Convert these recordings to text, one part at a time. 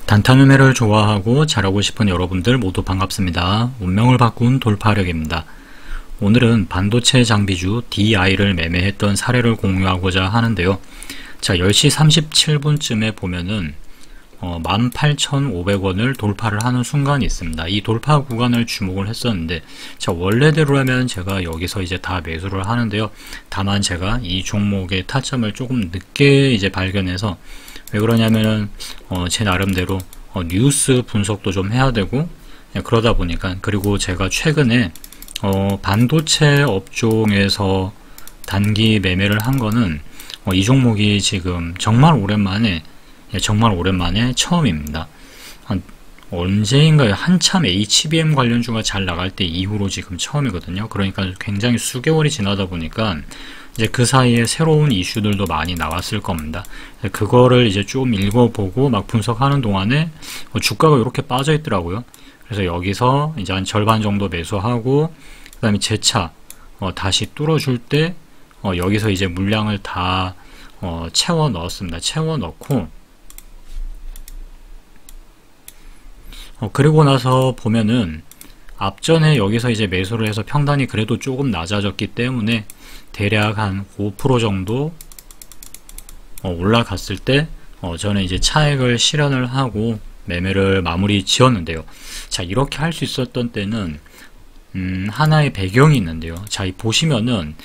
단타누메를 좋아하고 잘하고 싶은 여러분들 모두 반갑습니다. 운명을 바꾼 돌파력입니다. 오늘은 반도체 장비주 DI를 매매했던 사례를 공유하고자 하는데요. 자, 10시 37분쯤에 보면은 18,500원을 돌파를 하는 순간이 있습니다. 이 돌파 구간을 주목을 했었는데, 자, 원래대로라면 제가 여기서 이제 다 매수를 하는데요. 다만 제가 이 종목의 타점을 조금 늦게 이제 발견해서, 왜 그러냐면은 제 나름대로 뉴스 분석도 좀 해야 되고, 그러다 보니까, 그리고 제가 최근에 반도체 업종에서 단기 매매를 한 거는 이 종목이 지금 정말 오랜만에 처음입니다. 언제인가요? 한참 HBM 관련주가 잘 나갈 때 이후로 지금 처음이거든요. 그러니까 굉장히 수개월이 지나다 보니까 이제 그 사이에 새로운 이슈들도 많이 나왔을 겁니다. 그거를 이제 좀 읽어보고 막 분석하는 동안에 주가가 이렇게 빠져 있더라고요. 그래서 여기서 이제 한 절반 정도 매수하고, 그 다음에 재차 다시 뚫어줄 때 여기서 이제 물량을 다 채워 넣었습니다. 채워 넣고, 그리고 나서 보면은 앞전에 여기서 이제 매수를 해서 평단이 그래도 조금 낮아졌기 때문에 대략 한 5% 정도 올라갔을 때 저는 이제 차익을 실현을 하고 매매를 마무리 지었는데요. 자, 이렇게 할 수 있었던 때는 하나의 배경이 있는데요. 자, 보시면은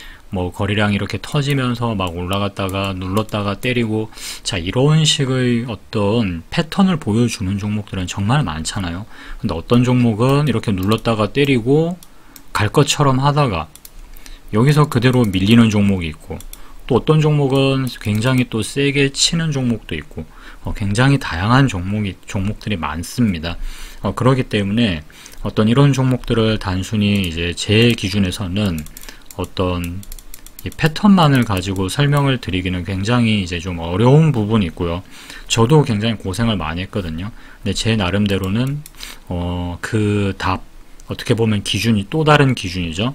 거래량이 이렇게 터지면서 막 올라갔다가 눌렀다가 때리고, 자, 이런 식의 어떤 패턴을 보여주는 종목들은 정말 많잖아요. 근데 어떤 종목은 이렇게 눌렀다가 때리고 갈 것처럼 하다가 여기서 그대로 밀리는 종목이 있고, 또 어떤 종목은 굉장히 또 세게 치는 종목도 있고, 굉장히 다양한 종목들이 많습니다. 그렇기 때문에 어떤 이런 종목들을 단순히 이제 제 기준에서는 어떤 이 패턴만을 가지고 설명을 드리기는 굉장히 이제 좀 어려운 부분이 있고요. 저도 굉장히 고생을 많이 했거든요. 근데 제 나름대로는 그 답, 어떻게 보면 기준이 또 다른 기준이죠.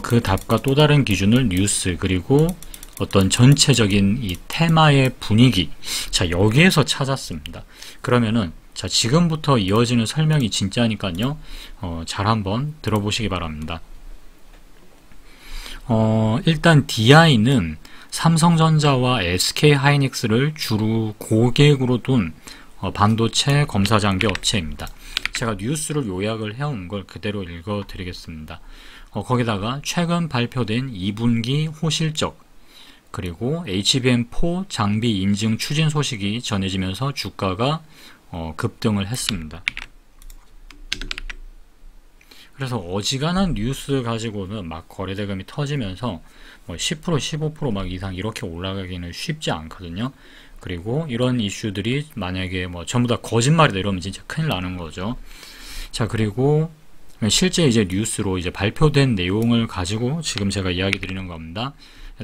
그 답과 또 다른 기준을 뉴스, 그리고 어떤 전체적인 이 테마의 분위기, 자, 여기에서 찾았습니다. 그러면은 자, 지금부터 이어지는 설명이 진짜니까요. 잘 한번 들어보시기 바랍니다. 일단 DI는 삼성전자와 SK하이닉스를 주로 고객으로 둔 반도체 검사장비 업체입니다. 제가 뉴스를 요약을 해온 걸 그대로 읽어 드리겠습니다. 거기다가 최근 발표된 2분기 호실적, 그리고 HBM4 장비 인증 추진 소식이 전해지면서 주가가 급등을 했습니다. 그래서 어지간한 뉴스 가지고는 막 거래대금이 터지면서 10%, 15% 막 이상 이렇게 올라가기는 쉽지 않거든요. 그리고 이런 이슈들이 만약에 전부 다 거짓말이다 이러면 진짜 큰일 나는 거죠. 자, 그리고 실제 이제 뉴스로 이제 발표된 내용을 가지고 지금 제가 이야기 드리는 겁니다.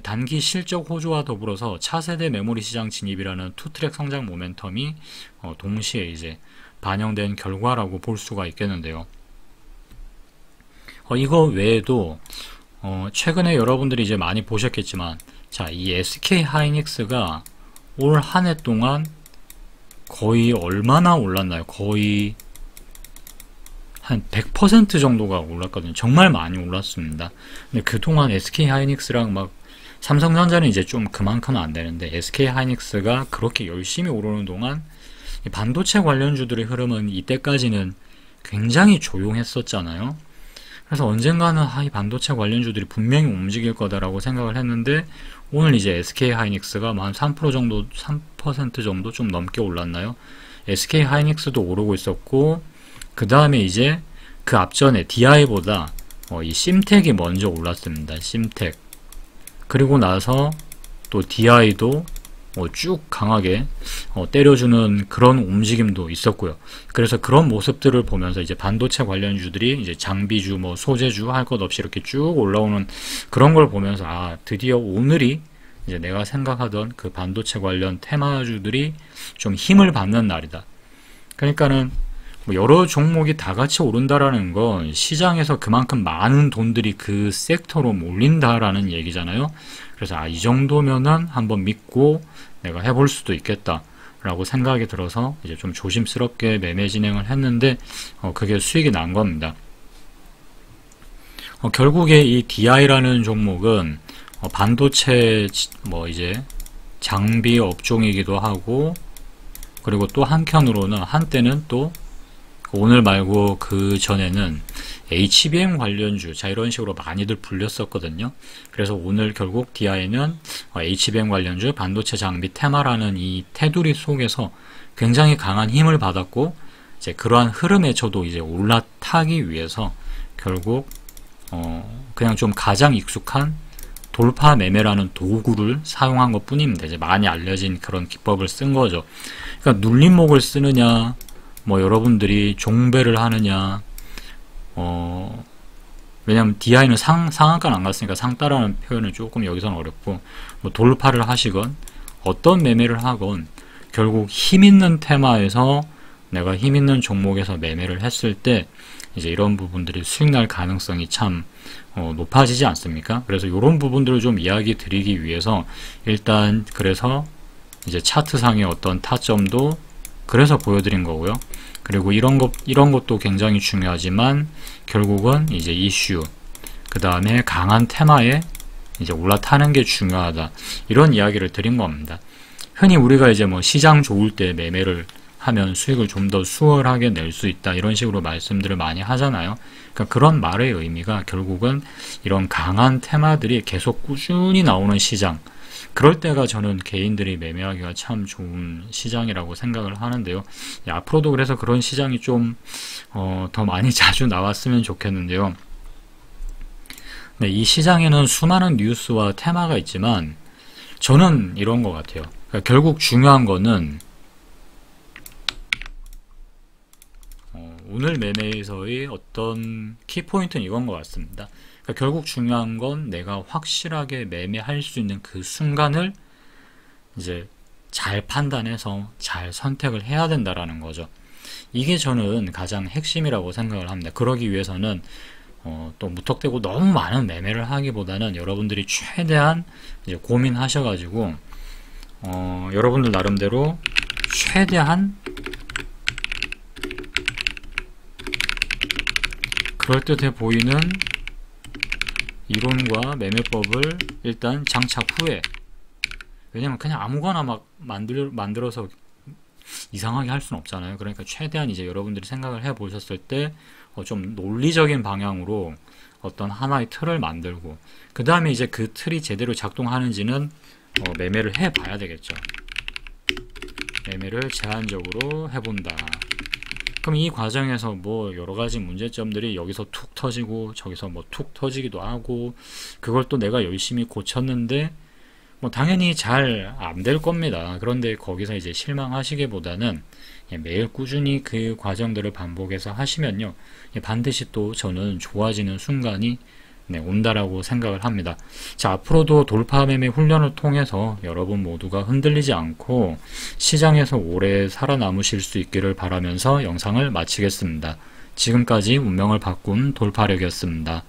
단기 실적 호조와 더불어서 차세대 메모리 시장 진입이라는 투트랙 성장 모멘텀이 동시에 이제 반영된 결과라고 볼 수가 있겠는데요. 이거 외에도 최근에 여러분들이 이제 많이 보셨겠지만, 자, 이 SK하이닉스가 올 한 해 동안 거의 얼마나 올랐나요? 거의 한 100% 정도가 올랐거든요. 정말 많이 올랐습니다. 근데 그동안 SK하이닉스랑 막 삼성전자는 이제 좀 그만큼은 안 되는데, SK하이닉스가 그렇게 열심히 오르는 동안 반도체 관련주들의 흐름은 이때까지는 굉장히 조용했었잖아요. 그래서 언젠가는 이 반도체 관련주들이 분명히 움직일 거다라고 생각을 했는데, 오늘 이제 SK하이닉스가 한 3% 정도, 3% 정도 좀 넘게 올랐나요? SK하이닉스도 오르고 있었고, 그 다음에 이제 그 앞전에 DI보다 이 심텍이 먼저 올랐습니다. 심텍. 그리고 나서 또 DI도 쭉 강하게 때려주는 그런 움직임도 있었고요. 그래서 그런 모습들을 보면서 이제 반도체 관련주들이 이제 장비주, 소재주 할 것 없이 이렇게 쭉 올라오는 그런 걸 보면서, 드디어 오늘이 이제 내가 생각하던 그 반도체 관련 테마주들이 좀 힘을 받는 날이다. 그러니까는 여러 종목이 다 같이 오른다라는 건 시장에서 그만큼 많은 돈들이 그 섹터로 몰린다라는 얘기잖아요. 그래서 이 정도면은 한번 믿고 내가 해볼 수도 있겠다. 라고 생각이 들어서 이제 좀 조심스럽게 매매 진행을 했는데 그게 수익이 난 겁니다. 결국에 이 DI라는 종목은 반도체 뭐 이제 장비 업종이기도 하고, 그리고 또 한편으로는 한때는 또 오늘 말고 그 전에는 HBM 관련주, 자 이런 식으로 많이들 불렸었거든요. 그래서 오늘 결국 DI는 HBM 관련주, 반도체 장비 테마라는 이 테두리 속에서 굉장히 강한 힘을 받았고, 이제 그러한 흐름에 저도 이제 올라타기 위해서 결국 그냥 좀 가장 익숙한 돌파 매매라는 도구를 사용한 것 뿐입니다. 이제 많이 알려진 그런 기법을 쓴 거죠. 그러니까 눌림목을 쓰느냐, 뭐 여러분들이 종배를 하느냐, 왜냐면 DI는 상한가는 안 갔으니까 상따라는 표현은 조금 여기서는 어렵고, 뭐 돌파를 하시건 어떤 매매를 하건 결국 힘 있는 테마에서 내가 힘 있는 종목에서 매매를 했을 때 이제 이런 부분들이 수익 날 가능성이 참 높아지지 않습니까? 그래서 이런 부분들을 좀 이야기 드리기 위해서 일단 그래서 이제 차트상의 어떤 타점도 그래서 보여드린 거고요. 그리고 이런 것도 굉장히 중요하지만 결국은 이제 이슈, 그 다음에 강한 테마에 이제 올라타는 게 중요하다. 이런 이야기를 드린 겁니다. 흔히 우리가 이제 뭐 시장 좋을 때 매매를 하면 수익을 좀 더 수월하게 낼 수 있다, 이런 식으로 말씀들을 많이 하잖아요. 그러니까 그런 말의 의미가 결국은 이런 강한 테마들이 계속 꾸준히 나오는 시장, 그럴 때가 저는 개인들이 매매하기가 참 좋은 시장이라고 생각을 하는데요. 앞으로도 그래서 그런 시장이 좀 더 많이 자주 나왔으면 좋겠는데요. 네, 이 시장에는 수많은 뉴스와 테마가 있지만 저는 이런 것 같아요. 그러니까 결국 중요한 거는 오늘 매매에서의 어떤 키포인트는 이건 것 같습니다. 그러니까 결국 중요한 건 내가 확실하게 매매할 수 있는 그 순간을 이제 잘 판단해서 잘 선택을 해야 된다라는 거죠. 이게 저는 가장 핵심이라고 생각을 합니다. 그러기 위해서는 또 무턱대고 너무 많은 매매를 하기보다는 여러분들이 최대한 이제 고민하셔가지고 여러분들 나름대로 최대한 그럴듯해 보이는 이론과 매매법을 일단 장착 후에, 왜냐면 그냥 아무거나 막 만들어서 이상하게 할 수는 없잖아요. 그러니까 최대한 이제 여러분들이 생각을 해 보셨을 때 좀 논리적인 방향으로 어떤 하나의 틀을 만들고, 그 다음에 이제 그 틀이 제대로 작동하는지는 매매를 해 봐야 되겠죠. 매매를 제한적으로 해본다. 그럼 이 과정에서 뭐 여러가지 문제점들이 여기서 툭 터지고 저기서 뭐 툭 터지기도 하고, 그걸 또 내가 열심히 고쳤는데 뭐 당연히 잘 안 될 겁니다. 그런데 거기서 이제 실망하시기보다는 매일 꾸준히 그 과정들을 반복해서 하시면요, 반드시 또 저는 좋아지는 순간이 온다라고 생각을 합니다. 자, 앞으로도 돌파 매매 훈련을 통해서 여러분 모두가 흔들리지 않고 시장에서 오래 살아남으실 수 있기를 바라면서 영상을 마치겠습니다. 지금까지 운명을 바꾼 돌파력이었습니다.